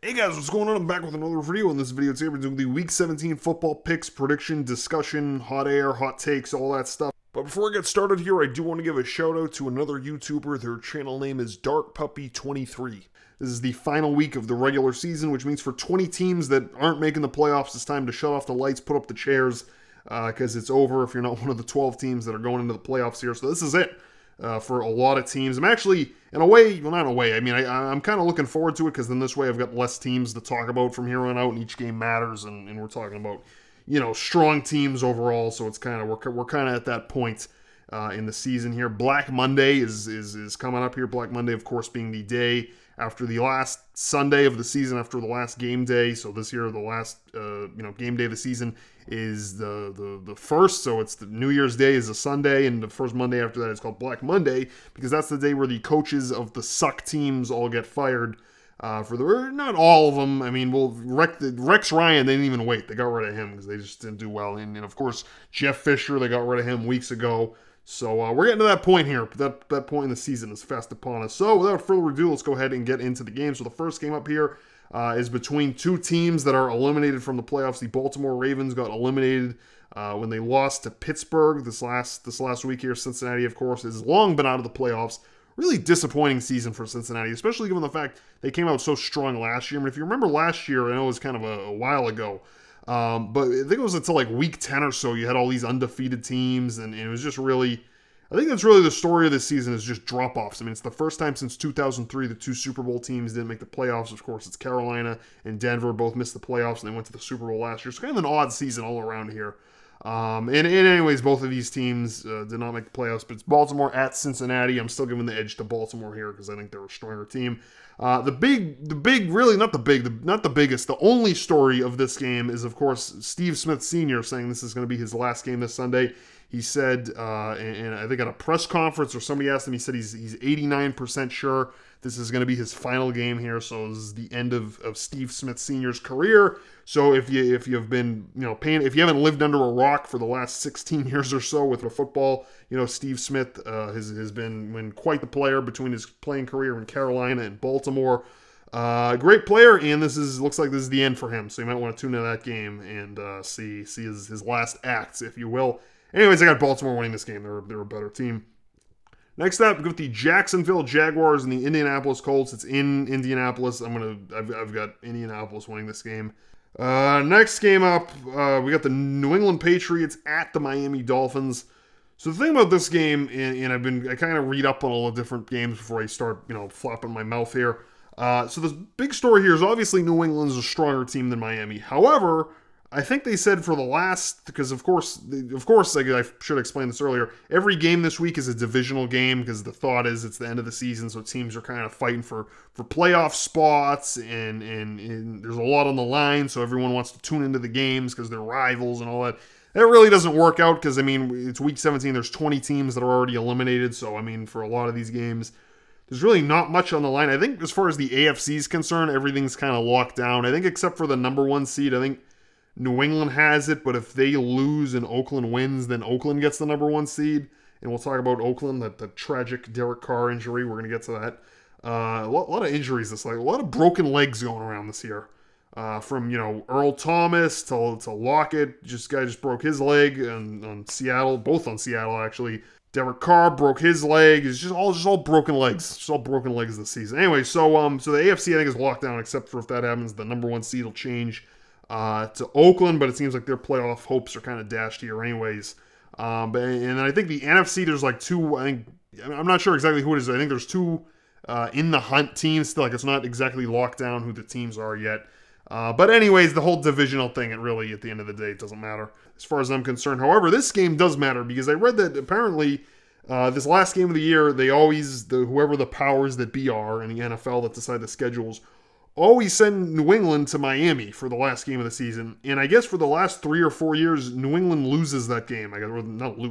Hey guys, what's going on? I'm back with another video. In this video today, we're doing the Week 17 football picks, prediction, discussion, hot air, hot takes, all that stuff. But before I get started here, I do want to give a shout out to another YouTuber. Their channel name is DarkPuppy23. This is the final week of the regular season, which means for 20 teams that aren't making the playoffs, it's time to shut off the lights, put up the chairs, because it's over if you're not one of the 12 teams that are going into the playoffs here. So this is it. For a lot of teams. I'm actually, in a way, well, not in a way, I mean, I'm kind of looking forward to it because then this way I've got less teams to talk about from here on out, and each game matters, and we're talking about, strong teams overall, so it's kind of, we're kind of at that point in the season here. Black Monday is coming up here. Black Monday, of course, being the day after the last Sunday of the season, after the last game day. So this year, the last game day of the season is the first. So it's the New Year's Day is a Sunday, and the first Monday after that is called Black Monday because that's the day where the coaches of the suck teams all get fired. Not all of them. I mean, Rex Ryan, they didn't even wait. They got rid of him because they just didn't do well. And of course, Jeff Fisher, they got rid of him weeks ago. So we're getting to that point here. That point in the season is fast upon us. So without further ado, let's go ahead and get into the game. So the first game up here is between two teams that are eliminated from the playoffs. The Baltimore Ravens got eliminated when they lost to Pittsburgh this last week here. Cincinnati, of course, has long been out of the playoffs. Really disappointing season for Cincinnati, especially given the fact they came out so strong last year. I mean, if you remember last year, I know it was kind of a while ago, but I think it was until like week 10 or so, you had all these undefeated teams, and it was just really, I think that's really the story of this season is just drop-offs. I mean, it's the first time since 2003 the two Super Bowl teams didn't make the playoffs. Of course, it's Carolina and Denver both missed the playoffs, and they went to the Super Bowl last year. So kind of an odd season all around here. And anyways, both of these teams did not make the playoffs, but it's Baltimore at Cincinnati. I'm still giving the edge to Baltimore here because I think they're a stronger team. The only story of this game is, of course, Steve Smith Sr. saying this is going to be his last game this Sunday. He said, and I think at a press conference or somebody asked him, he said he's 89% sure this is going to be his final game here. So this is the end of Steve Smith Sr.'s career. So if you've been if you haven't lived under a rock for the last 16 years or so with the football, Steve Smith has been quite the player between his playing career in Carolina and Baltimore. Great player, and looks like this is the end for him. So you might want to tune into that game and see his last acts, if you will. Anyways, I got Baltimore winning this game. They're a better team. Next up, we've got the Jacksonville Jaguars and the Indianapolis Colts. It's in Indianapolis. I've got Indianapolis winning this game. Next game up, we got the New England Patriots at the Miami Dolphins. So the thing about this game, and I kind of read up on all the different games before I start, flopping my mouth here. So the big story here is obviously New England's a stronger team than Miami. However, I think they said for the last, because of course, like I should explain this earlier, every game this week is a divisional game because the thought is it's the end of the season, so teams are kind of fighting for playoff spots, and there's a lot on the line, so everyone wants to tune into the games because they're rivals and all that. That really doesn't work out because, I mean, it's week 17, there's 20 teams that are already eliminated, so, I mean, for a lot of these games, there's really not much on the line. I think as far as the AFC is concerned, everything's kind of locked down. I think except for the number one seed, I think New England has it, but if they lose and Oakland wins, then Oakland gets the number one seed. And we'll talk about Oakland, the tragic Derek Carr injury. We're going to get to that. A lot of injuries a lot of broken legs going around this year. From Earl Thomas to Lockett, guy just broke his leg, and on Seattle, both on Seattle actually. Derek Carr broke his leg. It's just all broken legs. Just all broken legs this season. Anyway, so the AFC I think is locked down, except for if that happens, the number one seed will change to Oakland, but it seems like their playoff hopes are kind of dashed here anyways. And then I think the NFC, there's like two, I'm not sure exactly who it is. I think there's two in the hunt teams still. Like it's not exactly locked down who the teams are yet. But anyways, the whole divisional thing, it really, at the end of the day, it doesn't matter as far as I'm concerned. However, this game does matter because I read that apparently this last game of the year, they always, whoever the powers that be are in the NFL that decide the schedules, always send New England to Miami for the last game of the season. And I guess for the last 3 or 4 years, New England loses that game.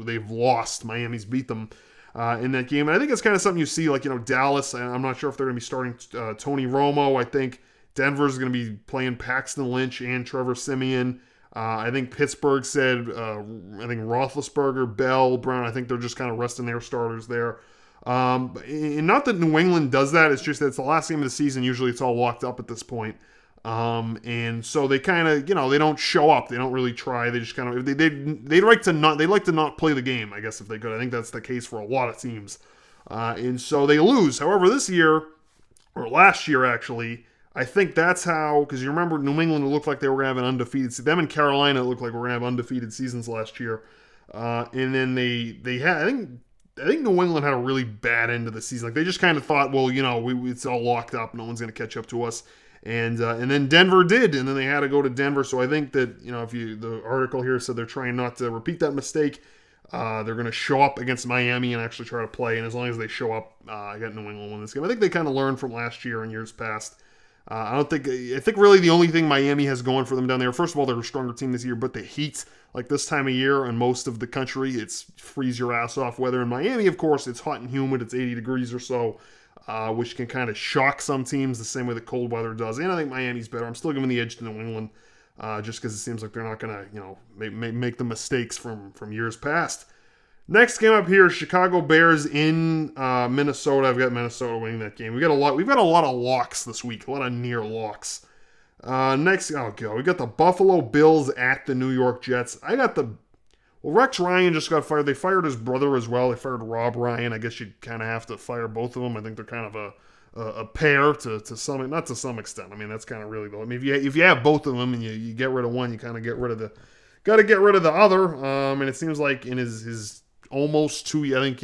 They've lost. Miami's beat them in that game. And I think it's kind of something you see, like, Dallas. I'm not sure if they're going to be starting Tony Romo. I think Denver's going to be playing Paxton Lynch and Trevor Siemian. I think Pittsburgh said, I think Roethlisberger, Bell, Brown, I think they're just kind of resting their starters there. And not that New England does that. It's just that it's the last game of the season. Usually it's all locked up at this point. And so they kind of, they don't show up. They don't really try. They just kind of, they like to not play the game, I guess, if they could. I think that's the case for a lot of teams. And so they lose. However, this year, or last year actually, I think that's how, because you remember New England looked like they were going to have an undefeated season. Them and Carolina looked like we were going to have undefeated seasons last year. And then they had, I think New England had a really bad end of the season. Like they just kind of thought, well, it's all locked up. No one's going to catch up to us. And then Denver did, and then they had to go to Denver. So I think that, if the article here said they're trying not to repeat that mistake. They're going to show up against Miami and actually try to play. And as long as they show up, I got New England win this game. I think they kind of learned from last year and years past. I think really the only thing Miami has going for them down there, first of all, they're a stronger team this year, but the heat, like this time of year in most of the country, it's freeze your ass off weather. In Miami, of course, it's hot and humid. It's 80 degrees or so, which can kind of shock some teams the same way the cold weather does. And I think Miami's better. I'm still giving the edge to New England just because it seems like they're not going to, make the mistakes from years past. Next game up here is Chicago Bears in Minnesota. I've got Minnesota winning that game. We've got a lot of locks this week, a lot of near locks. Next, we got the Buffalo Bills at the New York Jets. Rex Ryan just got fired. They fired his brother as well. They fired Rob Ryan. I guess you kind of have to fire both of them. I think they're kind of a pair to some, not to some extent. I mean, that's kind of really though. I mean, if you have both of them and you get rid of one, you kind of get rid of the other. And it seems like in his almost 2 years, I think,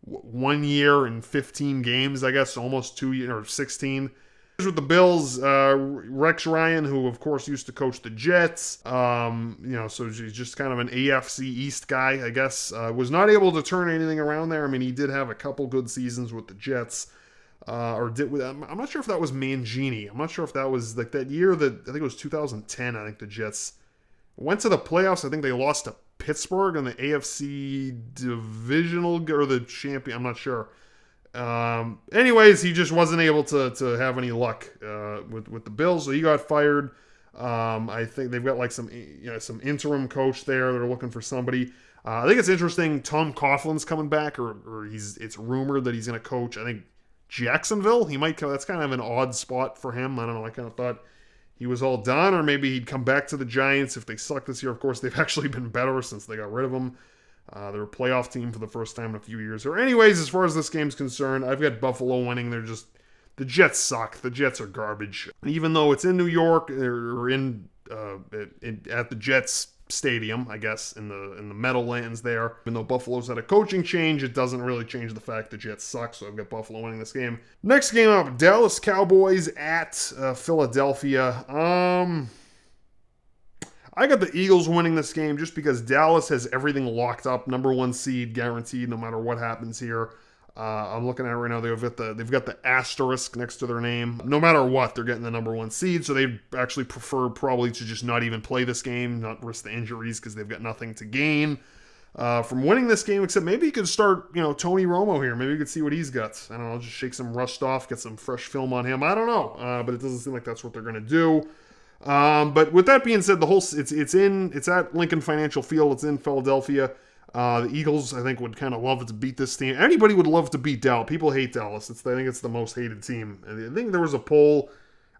1 year and 15 games, I guess, almost 2 years or 16. With the Bills, Rex Ryan, who of course used to coach the Jets, so he's just kind of an AFC East guy, I guess, was not able to turn anything around there. I mean, he did have a couple good seasons with the Jets, I'm not sure if that was Mangini. I'm not sure if that was like that year that, I think it was 2010, I think the Jets went to the playoffs. I think they lost to Pittsburgh in the AFC divisional or the champion. I'm not sure. Anyways, he just wasn't able to have any luck with the Bills, so he got fired. I think they've got like some interim coach there. They're looking for somebody. I think it's interesting. Tom Coughlin's coming back, or it's rumored that he's going to coach, I think, Jacksonville. He might come. That's kind of an odd spot for him. I don't know. I kind of thought he was all done, or maybe he'd come back to the Giants if they suck this year. Of course, they've actually been better since they got rid of him. They're a playoff team for the first time in a few years. Or anyways, as far as this game's concerned, I've got Buffalo winning. The Jets suck. The Jets are garbage. Even though it's in New York or at the Jets stadium, I guess, in the Meadowlands there. Even though Buffalo's had a coaching change, it doesn't really change the fact the Jets suck, so I've got Buffalo winning this game. Next game up, Dallas Cowboys at Philadelphia. I got the Eagles winning this game just because Dallas has everything locked up. Number one seed guaranteed no matter what happens here. I'm looking at it right now. They've got the asterisk next to their name. No matter what, they're getting the number one seed, so they actually prefer probably to just not even play this game, not risk the injuries because they've got nothing to gain from winning this game, except maybe you could start, Tony Romo here. Maybe you could see what he's got. I don't know, just shake some rust off, get some fresh film on him. I don't know, but it doesn't seem like that's what they're going to do. But with that being said, it's at Lincoln Financial Field. It's in Philadelphia. The Eagles, I think, would kind of love to beat this team. Anybody would love to beat Dallas. People hate Dallas. I think it's the most hated team. I think there was a poll.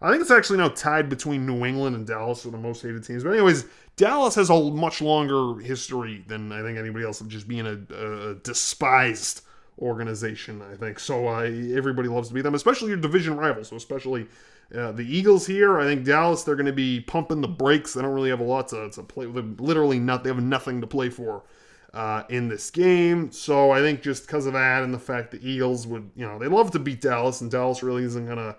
I think it's actually now tied between New England and Dallas for the most hated teams. But anyways, Dallas has a much longer history than I think anybody else of just being a despised organization, I think. So everybody loves to beat them, especially your division rivals. So especially the Eagles here. I think Dallas, they're going to be pumping the brakes. They don't really have a lot to play with. They have nothing to play for in this game. So I think just because of that and the fact the Eagles would, they love to beat Dallas, and Dallas really isn't going to,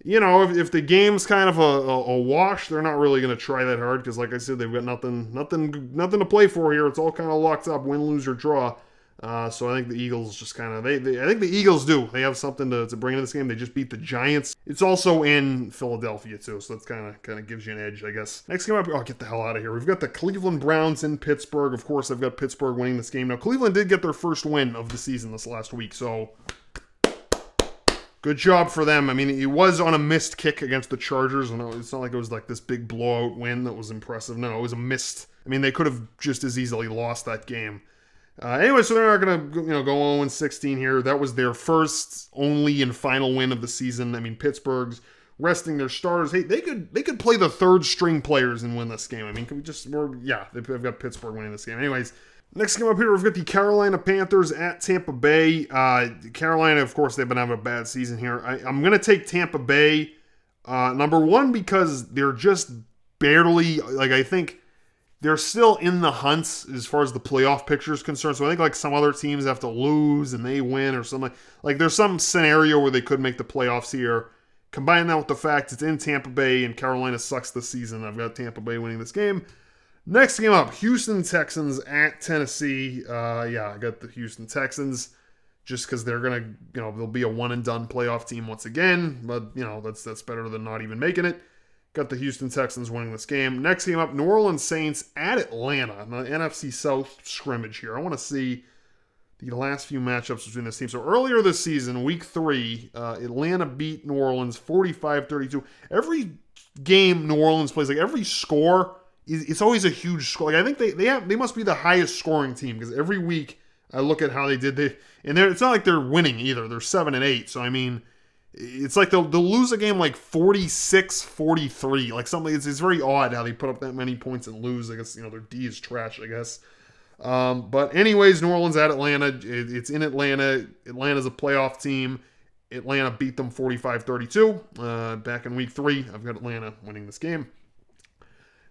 if the game's kind of a wash, they're not really going to try that hard because, like I said, they've got nothing to play for here. It's all kind of locked up, win, lose, or draw. So I think the Eagles just kind of, I think the Eagles do. They have something to bring to this game. They just beat the Giants. It's also in Philadelphia too, so that's kind of gives you an edge, I guess. Next game up, get the hell out of here. We've got the Cleveland Browns in Pittsburgh. Of course, I've got Pittsburgh winning this game. Now, Cleveland did get their first win of the season this last week, so good job for them. I mean, it was on a missed kick against the Chargers, and it's not like it was like this big blowout win that was impressive. No, it was a missed. I mean, they could have just as easily lost that game. Anyway, so they're not going to go 0-16 here. That was their first, only, and final win of the season. I mean, Pittsburgh's resting their starters. Hey, they could play the third string players and win this game. I mean, could we just? They've got Pittsburgh winning this game. Anyways, next game up here, we've got the Carolina Panthers at Tampa Bay. Carolina, of course, they've been having a bad season here. I'm going to take Tampa Bay. Number one, because they're just barely, I think they're still in the hunts as far as the playoff picture is concerned. So I think some other teams have to lose and they win or something. Like there's some scenario where they could make the playoffs here. Combine that with the fact it's in Tampa Bay and Carolina sucks this season. I've got Tampa Bay winning this game. Next game up, Houston Texans at Tennessee. I got the Houston Texans just because they're going to, they'll be a one and done playoff team once again. But, that's better than not even making it. Got the Houston Texans winning this game. Next game up, New Orleans Saints at Atlanta. The NFC South scrimmage here. I want to see the last few matchups between this team. So earlier this season, week 3, Atlanta beat New Orleans 45-32. Every game New Orleans plays, every score, it's always a huge score. I think they must be the highest scoring team because every week I look at how they did. It's not like they're winning either. They're 7-8. So I mean, it's like they'll lose a game 46-43. Something. It's very odd how they put up that many points and lose. I guess their D is trash. I guess. But anyways, New Orleans at Atlanta. It's in Atlanta. Atlanta's a playoff team. Atlanta beat them 45-32 back in week 3. I've got Atlanta winning this game.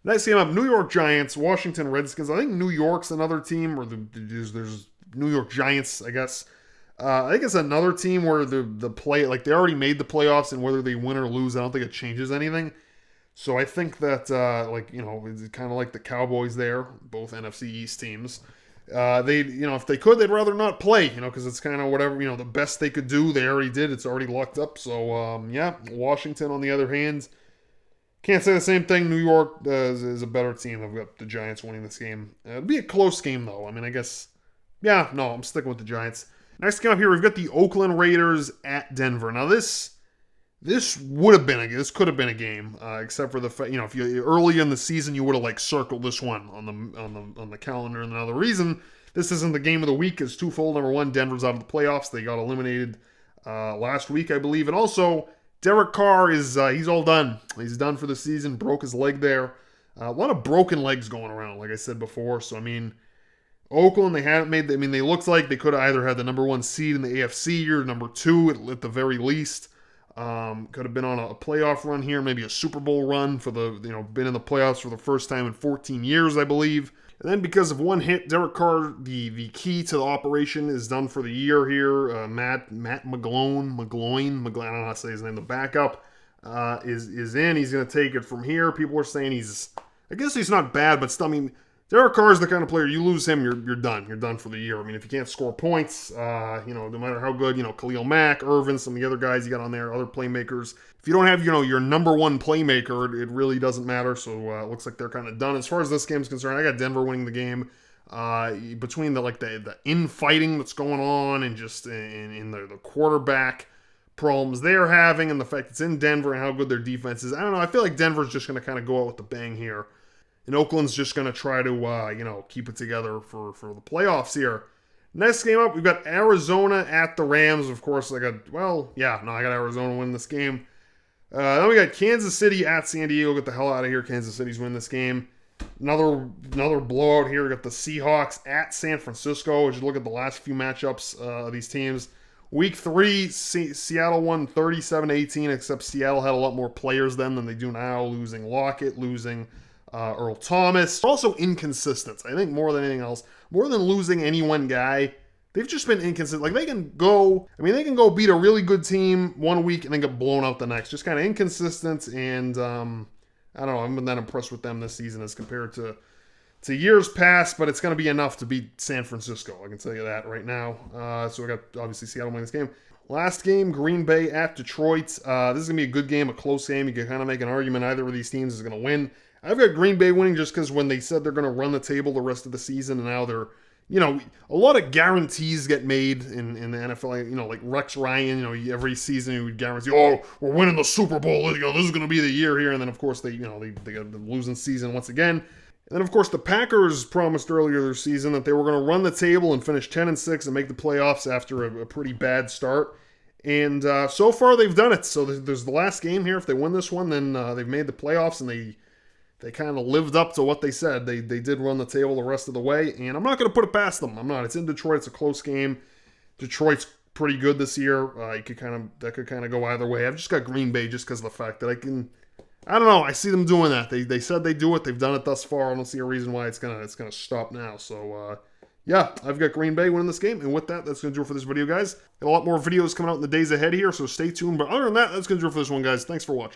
Next game up, New York Giants, Washington Redskins. I think New York's another team, or there's New York Giants, I guess. I think it's another team where the play, they already made the playoffs, and whether they win or lose, I don't think it changes anything. So I think that, it's kind of like the Cowboys there, both NFC East teams. If they could, they'd rather not play, because it's kind of whatever, the best they could do, they already did. It's already locked up. So, Washington, on the other hand, can't say the same thing. New York is a better team. I've got the Giants winning this game. It'll be a close game, though. I mean, I guess, I'm sticking with the Giants. Next game up here, we've got the Oakland Raiders at Denver. Now, this could have been a game, except for the fact, if you early in the season you would have circled this one on the calendar. And now the reason this isn't the game of the week is twofold. Number one, Denver's out of the playoffs; they got eliminated last week, I believe, and also Derek Carr is he's all done. He's done for the season. Broke his leg there. A lot of broken legs going around, like I said before. So I mean, Oakland, they looked like they could have either had the number 1 seed in the AFC or number 2 at the very least. Could have been on a playoff run here, maybe a Super Bowl run for been in the playoffs for the first time in 14 years, I believe. And then because of one hit, Derek Carr, the key to the operation, is done for the year here. Matt McGloin, I don't know how to say his name, the backup, is in. He's going to take it from here. People are saying I guess he's not bad, but still, I mean, Derek Carr is the kind of player, you lose him, you're done. You're done for the year. I mean, if you can't score points, no matter how good, Khalil Mack, Irvin, some of the other guys you got on there, other playmakers. If you don't have, your number 1 playmaker, it really doesn't matter. So it looks like they're kind of done. As far as this game's concerned, I got Denver winning the game. Between the infighting that's going on and just in the quarterback problems they're having and the fact it's in Denver and how good their defense is, I don't know. I feel like Denver's just going to kind of go out with the bang here. And Oakland's just going to try to, keep it together for the playoffs here. Next game up, we've got Arizona at the Rams. Of course, I got Arizona winning this game. Then we got Kansas City at San Diego. Get the hell out of here. Kansas City's winning this game. Another blowout here. We got the Seahawks at San Francisco. As you look at the last few matchups of these teams. Week 3, Seattle won 37-18, except Seattle had a lot more players then than they do now, losing Lockett, losing Earl Thomas. Also inconsistent, I think, more than anything else. More than losing any one guy, they've just been inconsistent. They can go beat a really good team one week and then get blown out the next. Just kind of inconsistent, and I don't know, I haven't been that impressed with them this season as compared to years past, but it's going to be enough to beat San Francisco. I can tell you that right now. So we got, obviously, Seattle winning this game. Last game, Green Bay at Detroit. This is going to be a good game, a close game. You can kind of make an argument either of these teams is going to win. I've got Green Bay winning just because when they said they're going to run the table the rest of the season, and now they're, a lot of guarantees get made in the NFL. Like Rex Ryan, every season he would guarantee, we're winning the Super Bowl. This is going to be the year here. And then, of course, they got the losing season once again. And then, of course, the Packers promised earlier this season that they were going to run the table and finish 10-6 and make the playoffs after a pretty bad start. And so far, they've done it. So there's the last game here. If they win this one, then they've made the playoffs, and they kind of lived up to what they said. They did run the table the rest of the way, and I'm not going to put it past them. I'm not. It's in Detroit. It's a close game. Detroit's pretty good this year. That could kind of go either way. I've just got Green Bay just because of the fact that I don't know. I see them doing that. They said they do it. They've done it thus far. I don't see a reason why it's gonna stop now. So yeah, I've got Green Bay winning this game. And with that, that's gonna do it for this video, guys. Got a lot more videos coming out in the days ahead here, so stay tuned. But other than that, that's gonna do it for this one, guys. Thanks for watching.